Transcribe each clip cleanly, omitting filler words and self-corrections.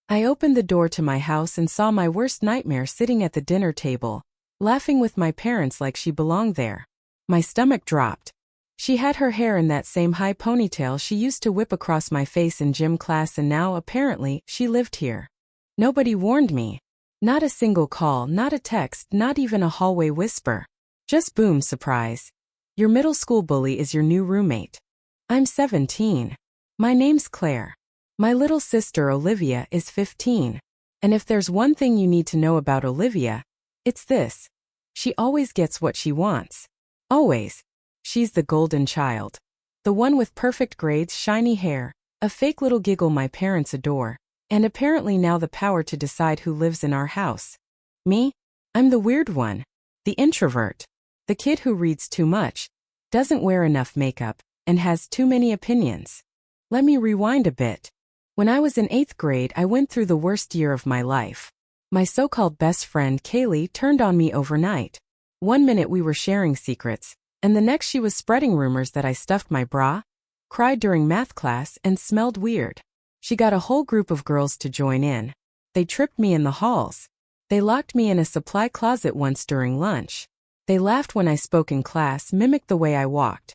I opened the door to my house and saw my worst nightmare sitting at the dinner table, laughing with my parents like she belonged there. My stomach dropped. She had her hair in that same high ponytail she used to whip across my face in gym class, and now, apparently, she lived here. Nobody warned me. Not a single call, not a text, not even a hallway whisper. Just boom, surprise. Your middle school bully is your new roommate. I'm 17. My name's Claire. My little sister Olivia is 15. And if there's one thing you need to know about Olivia, it's this. She always gets what she wants. Always. She's the golden child. The one with perfect grades, shiny hair, a fake little giggle my parents adore, and apparently now the power to decide who lives in our house. Me? I'm the weird one. The introvert. The kid who reads too much, doesn't wear enough makeup, and has too many opinions. Let me rewind a bit. When I was in 8th grade, I went through the worst year of my life. My so-called best friend Kaylee turned on me overnight. One minute we were sharing secrets, and the next she was spreading rumors that I stuffed my bra, cried during math class, and smelled weird. She got a whole group of girls to join in. They tripped me in the halls. They locked me in a supply closet once during lunch. They laughed when I spoke in class, mimicked the way I walked.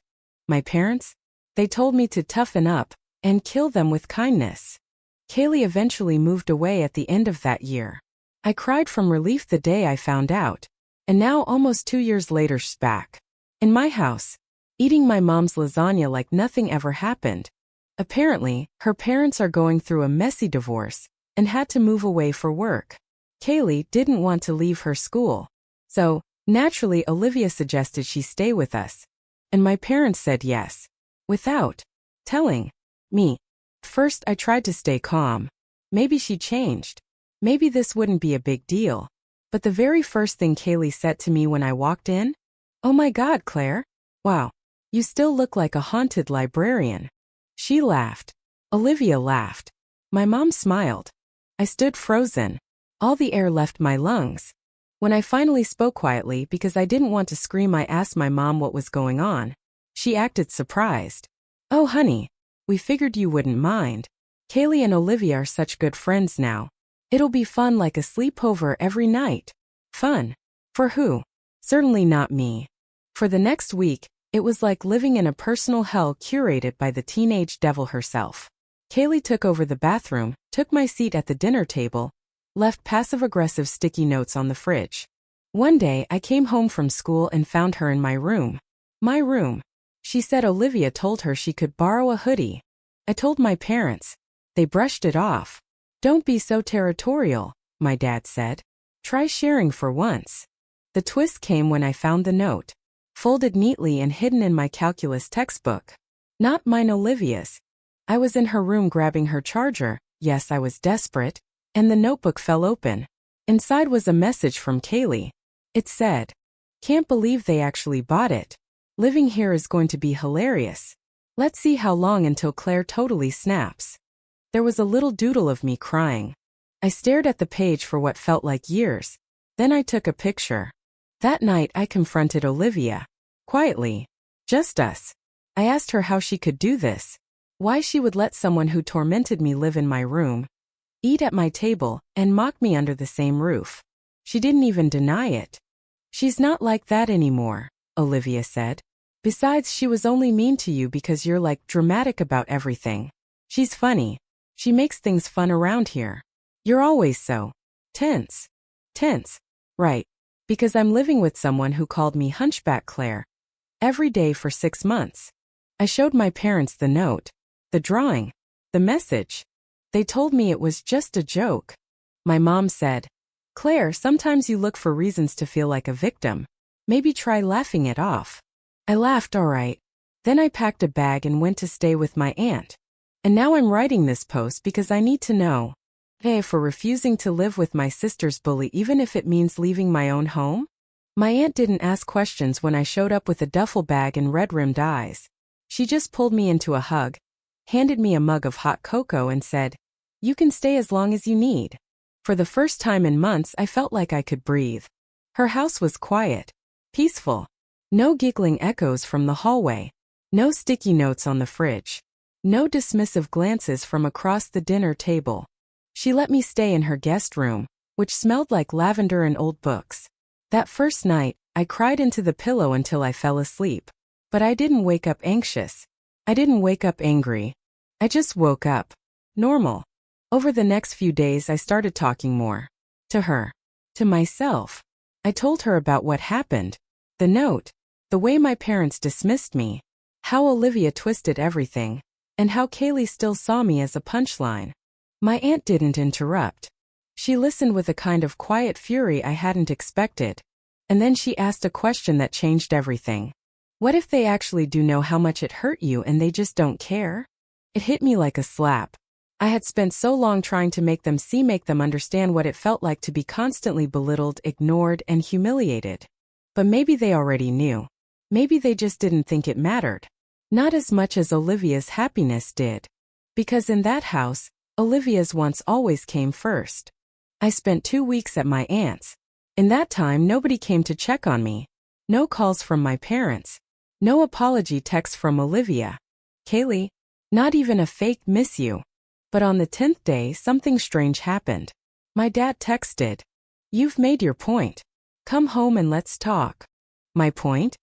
My parents? They told me to toughen up and kill them with kindness. Kaylee eventually moved away at the end of that year. I cried from relief the day I found out. And now, almost 2 years later, she's back. In my house, eating my mom's lasagna like nothing ever happened. Apparently, her parents are going through a messy divorce and had to move away for work. Kaylee didn't want to leave her school. So, naturally, Olivia suggested she stay with us. And my parents said yes, without telling me. First, I tried to stay calm. Maybe she changed. Maybe this wouldn't be a big deal. But the very first thing Kaylee said to me when I walked in, "Oh my God, Claire. Wow. You still look like a haunted librarian." She laughed. Olivia laughed. My mom smiled. I stood frozen. All the air left my lungs. When I finally spoke quietly because I didn't want to scream, I asked my mom what was going on. She acted surprised. "Oh honey, we figured you wouldn't mind. Kaylee and Olivia are such good friends now. It'll be fun, like a sleepover every night." Fun? For who? Certainly not me. For the next week, it was like living in a personal hell curated by the teenage devil herself. Kaylee took over the bathroom, took my seat at the dinner table, left passive-aggressive sticky notes on the fridge. One day, I came home from school and found her in my room. My room. She said Olivia told her she could borrow a hoodie. I told my parents. They brushed it off. "Don't be so territorial," my dad said. "Try sharing for once." The twist came when I found the note, folded neatly and hidden in my calculus textbook. Not mine, Olivia's. I was in her room grabbing her charger. Yes, I was desperate. And the notebook fell open. Inside was a message from Kaylee. It said, "Can't believe they actually bought it. Living here is going to be hilarious. Let's see how long until Claire totally snaps." There was a little doodle of me crying. I stared at the page for what felt like years. Then I took a picture. That night I confronted Olivia. Quietly. Just us. I asked her how she could do this. Why she would let someone who tormented me live in my room, eat at my table, and mock me under the same roof. She didn't even deny it. "She's not like that anymore," Olivia said. "Besides, she was only mean to you because you're like dramatic about everything. She's funny. She makes things fun around here. You're always so tense." Tense. Right. Because I'm living with someone who called me Hunchback Claire every day for 6 months. I showed my parents the note, the drawing, the message. They told me it was just a joke. My mom said, "Claire, sometimes you look for reasons to feel like a victim. Maybe try laughing it off." I laughed, all right. Then I packed a bag and went to stay with my aunt. And now I'm writing this post because I need to know. Hey, for refusing to live with my sister's bully even if it means leaving my own home? My aunt didn't ask questions when I showed up with a duffel bag and red-rimmed eyes. She just pulled me into a hug, handed me a mug of hot cocoa and said, "You can stay as long as you need." For the first time in months I felt like I could breathe. Her house was quiet, peaceful. No giggling echoes from the hallway. No sticky notes on the fridge. No dismissive glances from across the dinner table. She let me stay in her guest room, which smelled like lavender and old books. That first night, I cried into the pillow until I fell asleep. But I didn't wake up anxious. I didn't wake up angry. I just woke up. Normal. Over the next few days I started talking more. To her. To myself. I told her about what happened. The note. The way my parents dismissed me. How Olivia twisted everything. And how Kaylee still saw me as a punchline. My aunt didn't interrupt. She listened with a kind of quiet fury I hadn't expected. And then she asked a question that changed everything. What if they actually do know how much it hurt you and they just don't care? It hit me like a slap. I had spent so long trying to make them understand what it felt like to be constantly belittled, ignored, and humiliated. But maybe they already knew. Maybe they just didn't think it mattered. Not as much as Olivia's happiness did. Because in that house, Olivia's wants always came first. I spent 2 weeks at my aunt's. In that time nobody came to check on me. No calls from my parents. No apology texts from Olivia. Kaylee, not even a fake miss you. But on the 10th day something strange happened. My dad texted. You've made your point. Come home and let's talk. My point?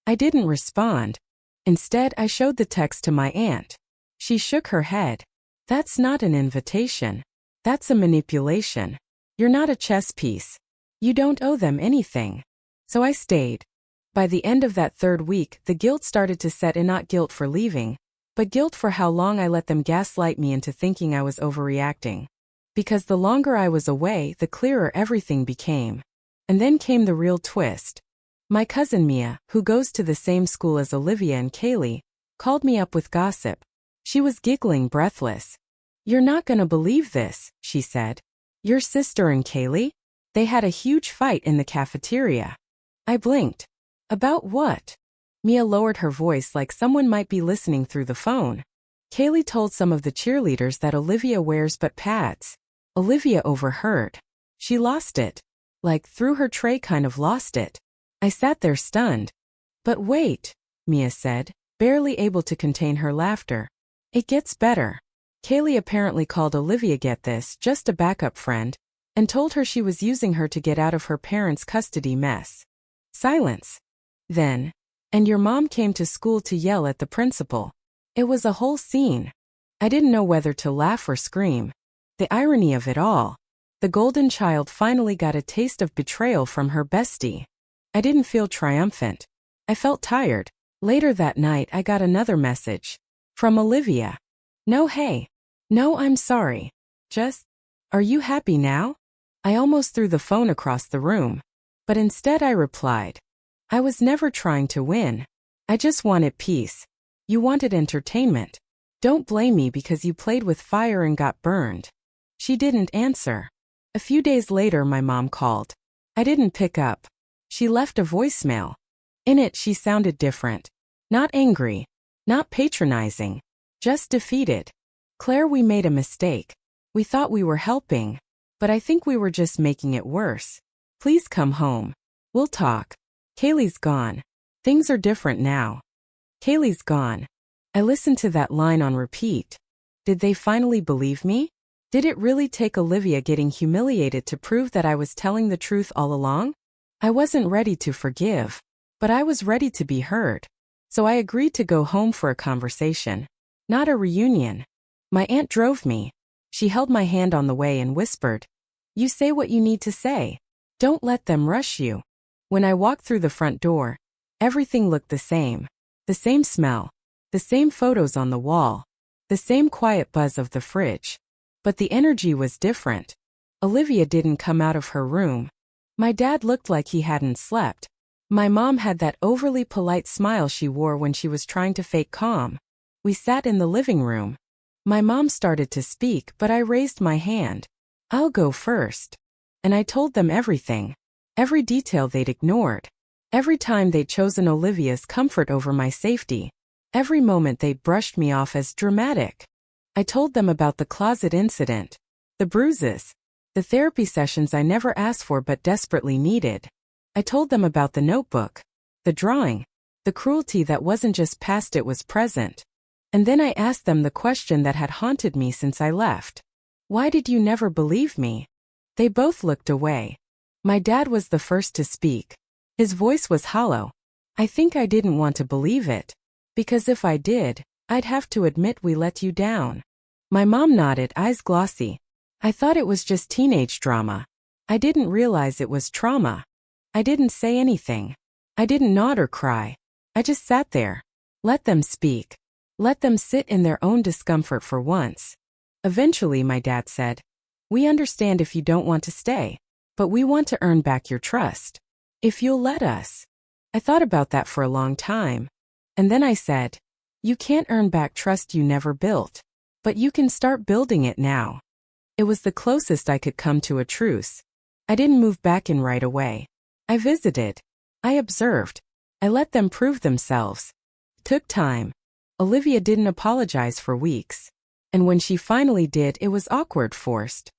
I didn't respond. Instead I showed the text to my aunt. She shook her head. That's not an invitation. That's a manipulation. You're not a chess piece. You don't owe them anything. So I stayed. By the end of that 3rd week, the guilt started to set in, not guilt for leaving, but guilt for how long I let them gaslight me into thinking I was overreacting. Because the longer I was away, the clearer everything became. And then came the real twist. My cousin Mia, who goes to the same school as Olivia and Kaylee, called me up with gossip. She was giggling, breathless. You're not gonna believe this, she said. Your sister and Kaylee? They had a huge fight in the cafeteria. I blinked. About what? Mia lowered her voice like someone might be listening through the phone. Kaylee told some of the cheerleaders that Olivia wears butt pads. Olivia overheard. She lost it. Like threw her tray, kind of lost it. I sat there stunned. But wait, Mia said, barely able to contain her laughter. It gets better. Kaylee apparently called Olivia, get this, just a backup friend, and told her she was using her to get out of her parents' custody mess. Silence. Then, and your mom came to school to yell at the principal. It was a whole scene. I didn't know whether to laugh or scream. The irony of it all. The golden child finally got a taste of betrayal from her bestie. I didn't feel triumphant. I felt tired. Later that night I got another message. From Olivia. No, hey. No, I'm sorry. Just, are you happy now? I almost threw the phone across the room. But instead I replied. I was never trying to win. I just wanted peace. You wanted entertainment. Don't blame me because you played with fire and got burned. She didn't answer. A few days later my mom called. I didn't pick up. She left a voicemail. In it she sounded different. Not angry. Not patronizing. Just defeated. Claire, we made a mistake. We thought we were helping. But I think we were just making it worse. Please come home. We'll talk. Kaylee's gone. Things are different now. Kaylee's gone. I listened to that line on repeat. Did they finally believe me? Did it really take Olivia getting humiliated to prove that I was telling the truth all along? I wasn't ready to forgive. But I was ready to be heard. So I agreed to go home for a conversation. Not a reunion. My aunt drove me. She held my hand on the way and whispered, "You say what you need to say. Don't let them rush you." When I walked through the front door, everything looked the same. The same smell. The same photos on the wall. The same quiet buzz of the fridge. But the energy was different. Olivia didn't come out of her room. My dad looked like he hadn't slept. My mom had that overly polite smile she wore when she was trying to fake calm. We sat in the living room. My mom started to speak, but I raised my hand. I'll go first. And I told them everything. Every detail they'd ignored. Every time they'd chosen Olivia's comfort over my safety. Every moment they'd brushed me off as dramatic. I told them about the closet incident. The bruises. The therapy sessions I never asked for but desperately needed. I told them about the notebook. The drawing. The cruelty that wasn't just past, it was present. And then I asked them the question that had haunted me since I left. Why did you never believe me?" They both looked away. My dad was the first to speak. His voice was hollow. "I think I didn't want to believe it. Because if I did, I'd have to admit we let you down." My mom nodded, eyes glossy. "I thought it was just teenage drama. I didn't realize it was trauma." I didn't say anything. I didn't nod or cry. I just sat there. Let them speak. Let them sit in their own discomfort for once. Eventually, my dad said, "We understand if you don't want to stay, but we want to earn back your trust. If you'll let us." I thought about that for a long time. And then I said, "You can't earn back trust you never built. But you can start building it now." It was the closest I could come to a truce. I didn't move back in right away. I visited. I observed. I let them prove themselves. It took time. Olivia didn't apologize for weeks. And when she finally did, it was awkward, forced.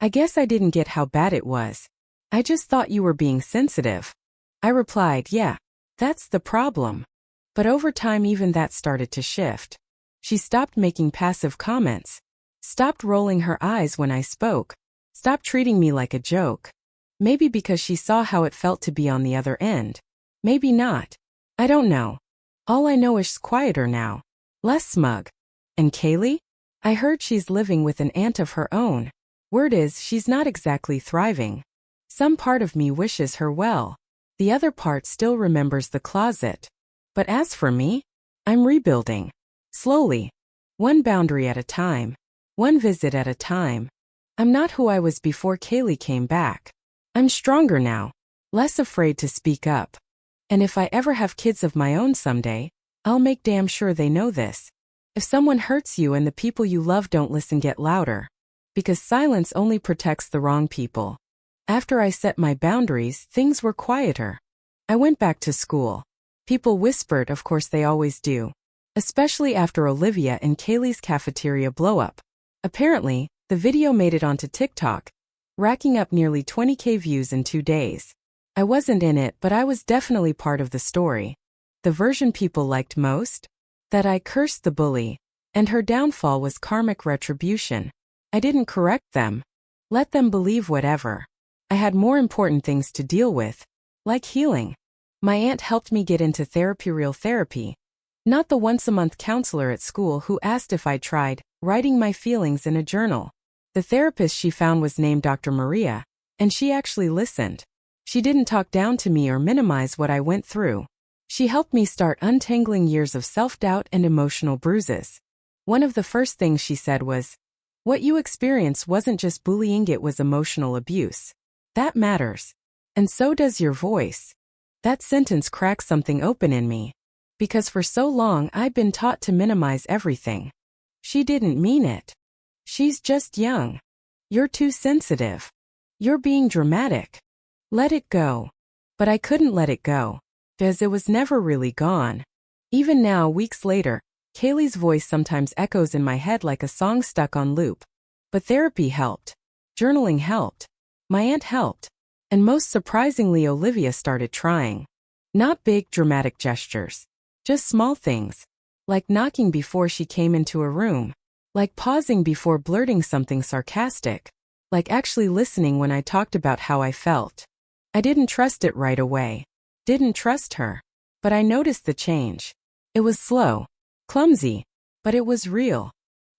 I guess I didn't get how bad it was. "I just thought you were being sensitive." I replied, "Yeah, that's the problem." But over time even that started to shift. She stopped making passive comments. Stopped rolling her eyes when I spoke. Stopped treating me like a joke. Maybe because she saw how it felt to be on the other end. Maybe not. I don't know. All I know is she's quieter now. Less smug. And Kaylee? I heard she's living with an aunt of her own. Word is, she's not exactly thriving. Some part of me wishes her well. The other part still remembers the closet. But as for me, I'm rebuilding. Slowly. One boundary at a time. One visit at a time. I'm not who I was before Kaylee came back. I'm stronger now. Less afraid to speak up. And if I ever have kids of my own someday, I'll make damn sure they know this. If someone hurts you and the people you love don't listen, get louder. Because silence only protects the wrong people. After I set my boundaries, things were quieter. I went back to school. People whispered, of course they always do. Especially after Olivia and Kaylee's cafeteria blow-up. Apparently, the video made it onto TikTok, racking up nearly 20K views in 2 days. I wasn't in it, but I was definitely part of the story. The version people liked most? That I cursed the bully, and her downfall was karmic retribution. I didn't correct them. Let them believe whatever. I had more important things to deal with, like healing. My aunt helped me get into therapy, real therapy. Not the once-a-month counselor at school who asked if I tried writing my feelings in a journal. The therapist she found was named Dr. Maria, and she actually listened. She didn't talk down to me or minimize what I went through. She helped me start untangling years of self-doubt and emotional bruises. One of the first things she said was, "What you experienced wasn't just bullying, it was emotional abuse. That matters. And so does your voice." That sentence cracked something open in me. Because for so long I'd been taught to minimize everything. She didn't mean it. "She's just young. You're too sensitive. You're being dramatic. Let it go." But I couldn't let it go, because it was never really gone. Even now, weeks later, Kaylee's voice sometimes echoes in my head like a song stuck on loop. But therapy helped. Journaling helped. My aunt helped. And most surprisingly, Olivia started trying. Not big, dramatic gestures. Just small things. Like knocking before she came into a room. Like pausing before blurting something sarcastic. Like actually listening when I talked about how I felt. I didn't trust it right away. Didn't trust her. But I noticed the change. It was slow. Clumsy. But it was real.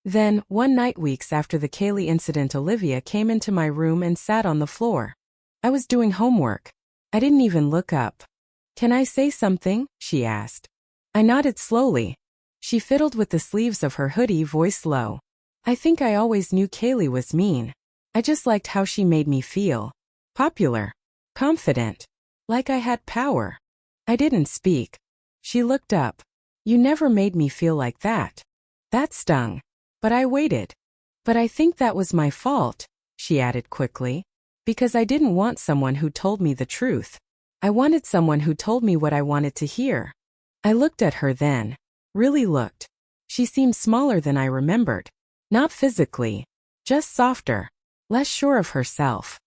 Then, one night weeks after the Kaylee incident, Olivia came into my room and sat on the floor. I was doing homework. I didn't even look up. "Can I say something?" she asked. I nodded slowly. She fiddled with the sleeves of her hoodie, voice low. "I think I always knew Kaylee was mean. I just liked how she made me feel. Popular. Confident. Like I had power." I didn't speak. She looked up. "You never made me feel like that." That stung. But I waited. "But I think that was my fault," she added quickly. "Because I didn't want someone who told me the truth. I wanted someone who told me what I wanted to hear." I looked at her then. Really looked. She seemed smaller than I remembered. Not physically. Just softer. Less sure of herself.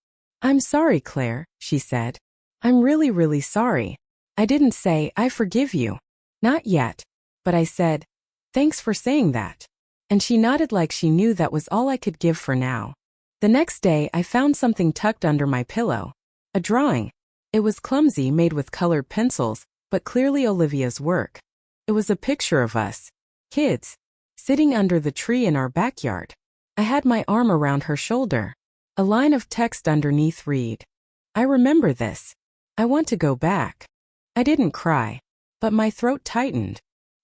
"I'm sorry, Claire," she said. "I'm really, really sorry. I didn't say, I forgive you. Not yet. But I said, thanks for saying that." And she nodded like she knew that was all I could give for now. The next day, I found something tucked under my pillow. A drawing. It was clumsy, made with colored pencils, but clearly Olivia's work. It was a picture of us, kids, sitting under the tree in our backyard. I had my arm around her shoulder. A line of text underneath read, "I remember this. I want to go back." I didn't cry, but my throat tightened.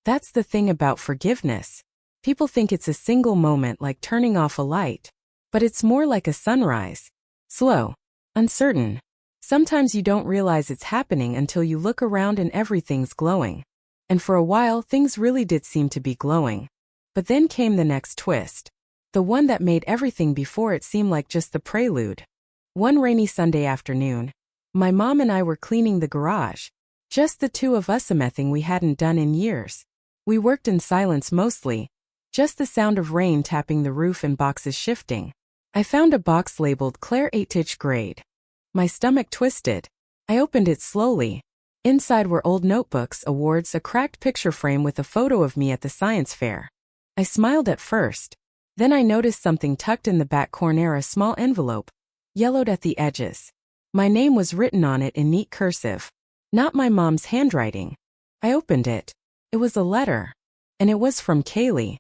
That's the thing about forgiveness. People think it's a single moment, like turning off a light. But it's more like a sunrise. Slow. Uncertain. Sometimes you don't realize it's happening until you look around and everything's glowing. And for a while, things really did seem to be glowing. But then came the next twist. The one that made everything before it seem like just the prelude. One rainy Sunday afternoon, my mom and I were cleaning the garage. Just the two of us, something we hadn't done in years. We worked in silence mostly. Just the sound of rain tapping the roof and boxes shifting. I found a box labeled Claire 8th grade. My stomach twisted. I opened it slowly. Inside were old notebooks, awards, a cracked picture frame with a photo of me at the science fair. I smiled at first. Then I noticed something tucked in the back corner, a small envelope, yellowed at the edges. My name was written on it in neat cursive. Not my mom's handwriting. I opened it. It was a letter. And it was from Kaylee.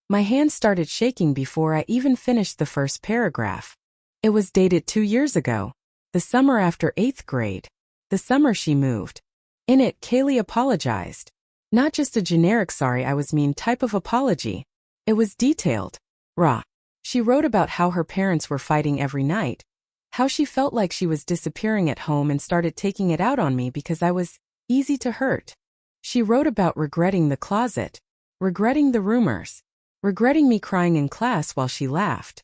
My hand started shaking before I even finished the first paragraph. It was dated 2 years ago, the summer after 8th grade, the summer she moved. In it, Kaylee apologized. Not just a generic sorry I was mean type of apology. It was detailed. Raw. She wrote about how her parents were fighting every night, how she felt like she was disappearing at home and started taking it out on me because I was easy to hurt. She wrote about regretting the closet, regretting the rumors, regretting me crying in class while she laughed.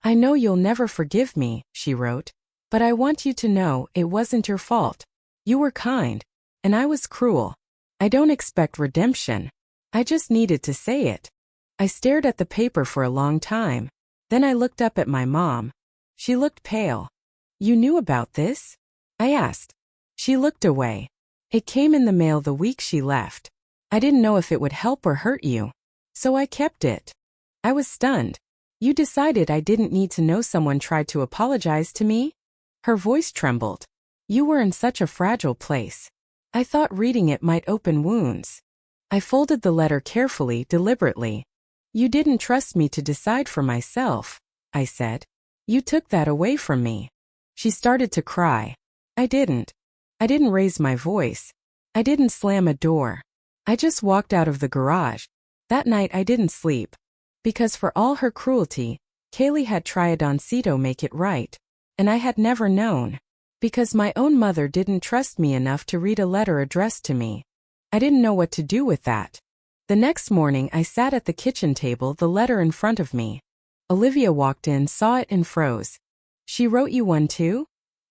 "I know you'll never forgive me," she wrote, "but I want you to know it wasn't your fault. You were kind, and I was cruel. I don't expect redemption. I just needed to say it." I stared at the paper for a long time. Then I looked up at my mom. She looked pale. "You knew about this?" I asked. She looked away. "It came in the mail the week she left. I didn't know if it would help or hurt you. So I kept it." I was stunned. "You decided I didn't need to know someone tried to apologize to me?" Her voice trembled. "You were in such a fragile place. I thought reading it might open wounds." I folded the letter carefully, deliberately. "You didn't trust me to decide for myself," I said. "You took that away from me." She started to cry. I didn't. I didn't raise my voice. I didn't slam a door. I just walked out of the garage. That night I didn't sleep. Because for all her cruelty, Kaylee had tried Don Cito make it right. And I had never known. Because my own mother didn't trust me enough to read a letter addressed to me. I didn't know what to do with that. The next morning I sat at the kitchen table, the letter in front of me. Olivia walked in, saw it and froze. "She wrote you one too?"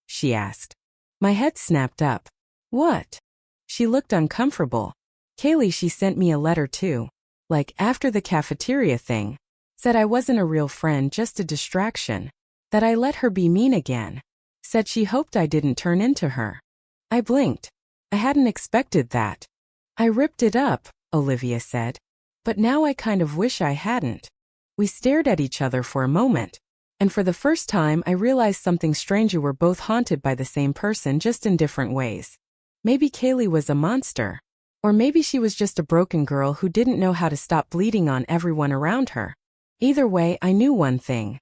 she asked. My head snapped up. "What?" She looked uncomfortable. "Kaylee, she sent me a letter too. Like after the cafeteria thing. Said I wasn't a real friend, just a distraction. That I let her be mean again. Said she hoped I didn't turn into her." I blinked. I hadn't expected that. "I ripped it up," Olivia said. "But now I kind of wish I hadn't." We stared at each other for a moment. And for the first time I realized something strange. We were both haunted by the same person, just in different ways. Maybe Kaylee was a monster. Or maybe she was just a broken girl who didn't know how to stop bleeding on everyone around her. Either way, I knew one thing.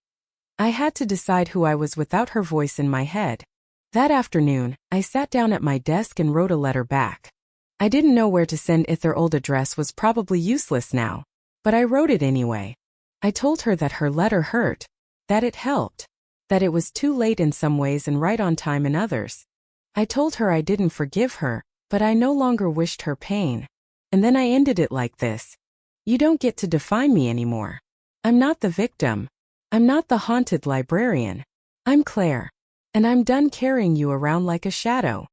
I had to decide who I was without her voice in my head. That afternoon, I sat down at my desk and wrote a letter back. I didn't know where to send it. Their old address was probably useless now. But I wrote it anyway. I told her that her letter hurt. That it helped. That it was too late in some ways and right on time in others. I told her I didn't forgive her, but I no longer wished her pain. And then I ended it like this. "You don't get to define me anymore. I'm not the victim. I'm not the haunted librarian. I'm Claire. And I'm done carrying you around like a shadow."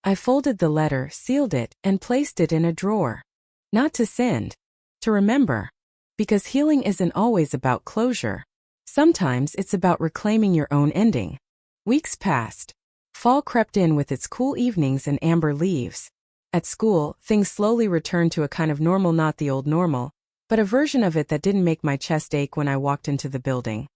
I folded the letter, sealed it, and placed it in a drawer. Not to send. To remember. Because healing isn't always about closure. Sometimes it's about reclaiming your own ending. Weeks passed. Fall crept in with its cool evenings and amber leaves. At school, things slowly returned to a kind of normal, not the old normal, but a version of it that didn't make my chest ache when I walked into the building.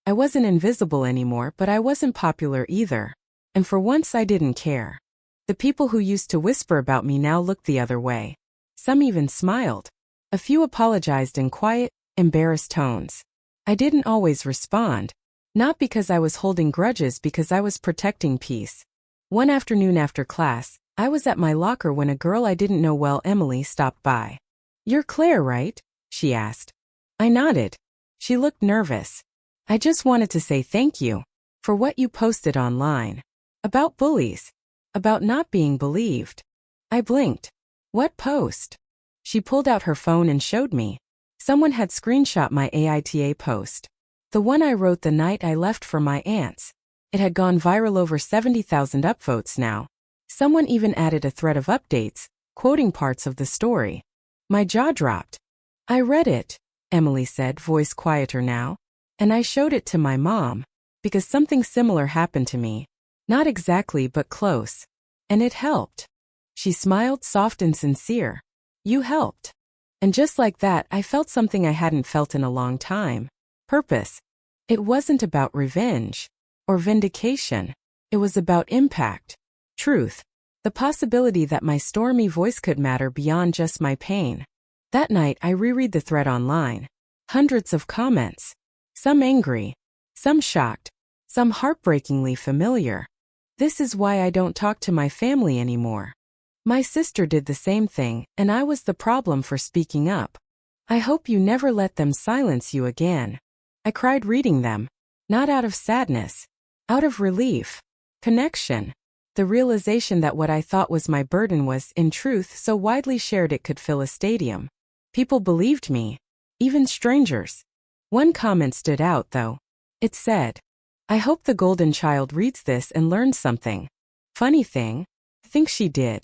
I wasn't invisible anymore, but I wasn't popular either. And for once I didn't care. The people who used to whisper about me now looked the other way. Some even smiled. A few apologized in quiet, embarrassed tones. I didn't always respond. Not because I was holding grudges, because I was protecting peace. One afternoon after class, I was at my locker when a girl I didn't know well, Emily, stopped by. "You're Claire, right?" she asked. I nodded. She looked nervous. "I just wanted to say thank you for what you posted online. About bullies. About not being believed." I blinked. "What post?" She pulled out her phone and showed me. Someone had screenshot my AITA post. The one I wrote the night I left for my aunt's. It had gone viral, over 70,000 upvotes now. Someone even added a thread of updates, quoting parts of the story. My jaw dropped. "I read it," Emily said, voice quieter now. "And I showed it to my mom. Because something similar happened to me. Not exactly, but close. And it helped." She smiled, soft and sincere. "You helped." And just like that, I felt something I hadn't felt in a long time. Purpose. It wasn't about revenge or vindication. It was about impact. Truth. The possibility that my stormy voice could matter beyond just my pain. That night I reread the thread online. Hundreds of comments. Some angry. Some shocked. Some heartbreakingly familiar. "This is why I don't talk to my family anymore. My sister did the same thing, and I was the problem for speaking up. I hope you never let them silence you again." I cried reading them. Not out of sadness. Out of relief. Connection. The realization that what I thought was my burden was, in truth, so widely shared it could fill a stadium. People believed me. Even strangers. One comment stood out, though. It said, "I hope the golden child reads this and learns something." Funny thing, I think she did.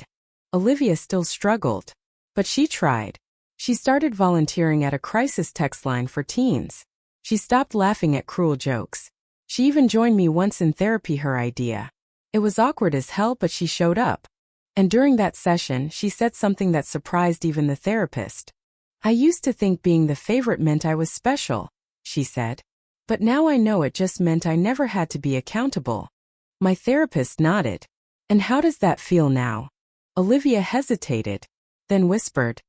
Olivia still struggled. But she tried. She started volunteering at a crisis text line for teens. She stopped laughing at cruel jokes. She even joined me once in therapy, her idea. It was awkward as hell, but she showed up. And during that session, she said something that surprised even the therapist. "I used to think being the favorite meant I was special," she said. "But now I know it just meant I never had to be accountable." My therapist nodded. "And how does that feel now?" Olivia hesitated, then whispered,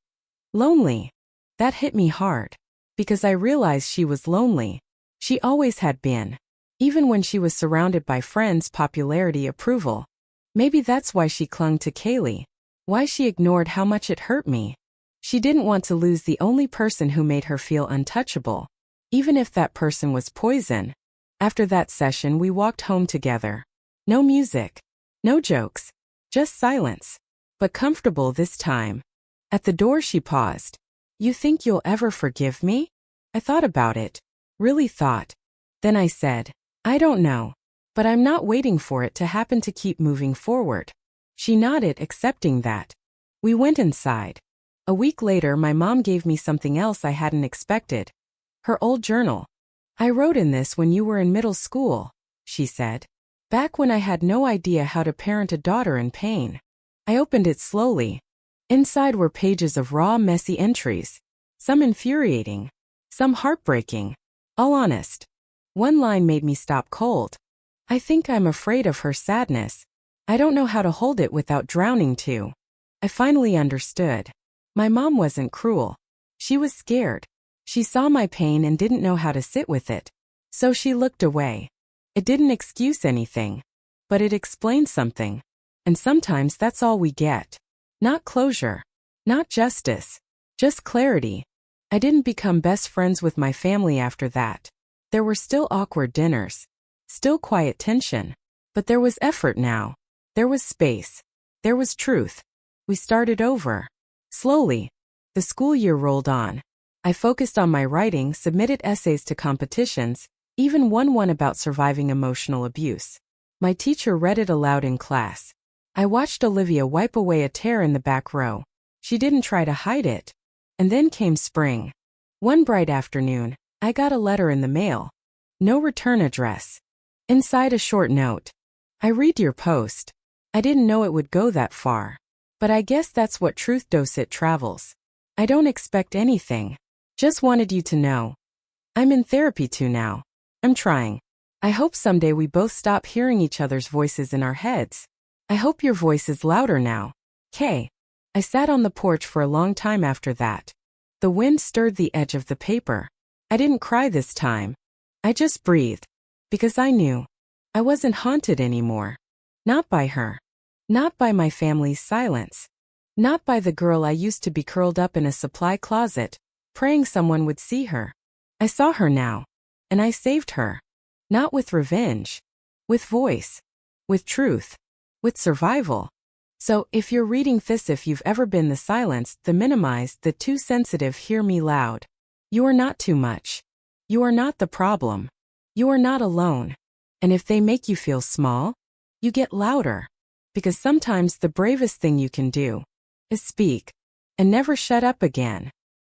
"Lonely." That hit me hard. Because I realized she was lonely. She always had been. Even when she was surrounded by friends, popularity, approval. Maybe that's why she clung to Kaylee. Why she ignored how much it hurt me. She didn't want to lose the only person who made her feel untouchable. Even if that person was poison. After that session, we walked home together. No music. No jokes. Just silence. But comfortable this time. At the door she paused. "You think you'll ever forgive me?" I thought about it. Really thought. Then I said, "I don't know. But I'm not waiting for it to happen to keep moving forward." She nodded, accepting that. We went inside. A week later, my mom gave me something else I hadn't expected. Her old journal. "I wrote in this when you were in middle school," she said. "Back when I had no idea how to parent a daughter in pain." I opened it slowly. Inside were pages of raw, messy entries. Some infuriating. Some heartbreaking. All honest. One line made me stop cold. "I think I'm afraid of her sadness. I don't know how to hold it without drowning too." I finally understood. My mom wasn't cruel. She was scared. She saw my pain and didn't know how to sit with it. So she looked away. It didn't excuse anything. But it explained something. And sometimes that's all we get. Not closure. Not justice. Just clarity. I didn't become best friends with my family after that. There were still awkward dinners. Still quiet tension. But there was effort now. There was space. There was truth. We started over. Slowly. The school year rolled on. I focused on my writing, submitted essays to competitions, even won one about surviving emotional abuse. My teacher read it aloud in class. I watched Olivia wipe away a tear in the back row. She didn't try to hide it. And then came spring. One bright afternoon, I got a letter in the mail. No return address. Inside a short note. "I read your post. I didn't know it would go that far. But I guess that's what truth does, it travels. I don't expect anything. Just wanted you to know. I'm in therapy too now. I'm trying. I hope someday we both stop hearing each other's voices in our heads. I hope your voice is louder now. K. I sat on the porch for a long time after that. The wind stirred the edge of the paper. I didn't cry this time. I just breathed. Because I knew. I wasn't haunted anymore. Not by her. Not by my family's silence. Not by the girl I used to be curled up in a supply closet, praying someone would see her. I saw her now. And I saved her. Not with revenge. With voice. With truth. With survival. So, if you're reading this, if you've ever been the silenced, the minimized, the too sensitive, hear me loud. You are not too much. You are not the problem. You are not alone. And if they make you feel small, you get louder. Because sometimes the bravest thing you can do is speak and never shut up again.